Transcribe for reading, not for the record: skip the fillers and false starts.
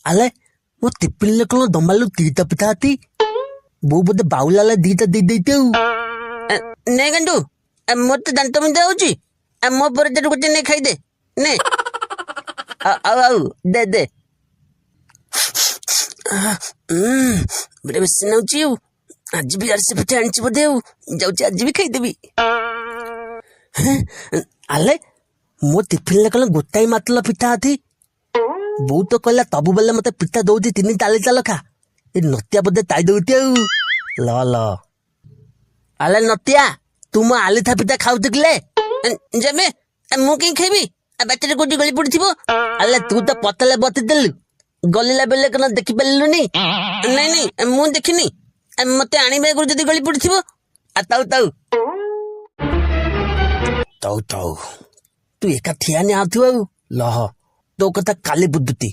ಅಲ್ಲ ತಿಪ್ಪಿಲ್ಲ ಕಣ ದೊಂಬಲ್ಲು ತೀತ ಪಿತಾತಿ ବୋଉ ବାଉଲା ଦିଟା ଦେଇଦେଇଥାଉ। ନେ ଗଣ୍ଡୁ ମତେ ଦାନ୍ତ ବିନ୍ଧା ହଉଛି ମୋ ପରେ ଗୋଟେ ନେ ଖାଇଦେ ନେ ଆଉ ଦେ ଦେ ବେଶୀ ନଉଛି ଆଉ ଆଜି ବି ଆରସି ପିଠା ଆଣିଛି ବୋଧେ ଆଉ ଯାଉଛି ଆଜି ବି ଖାଇଦେବି। ଆଲେ ମୋ ଟିଫିନରେ କଣ ଗୋଟାଏ ମାତ୍ର ପିଠା ଅଛି। ବୋଉ ତ କହିଲା ସବୁବେଳେ ମତେ ପିଠା ଦଉଛି 3 ତାଲିକା ଲେଖା। ଏ ନତିଆ ବୋଧେ ତାଇ ଦଉଛି ଆଉ ଲ ଆଲେ ନତିଆ ତୁ ମୋ ଆଲିଥା ପିଠା ଖାଉଛୁ କିଲେ ଯେମେ ମୁଁ କାହିଁ ଖାଇବି ବାଟରେ କୋଉଠି ଗଳି ପଡିଥିବ। ଆଲେ ତୁ ତ ପତଲେ ବତିଦେଲୁ ଗଲିଲା ବେଳେ କଣ ଦେଖିପାରିଲୁନି। ନାଇଁ ମୁଁ ଦେଖିନି ମତେ ଆଣିବାକୁ ଯଦି ଗଳି ପଡିଥିବ ତଉ ତୁ ଏକା ଠିଆ ନିଆଥିବ ଆଉ ଲହ ତୋ କଥା କାଲି ବୁଦ୍ଧୁତି।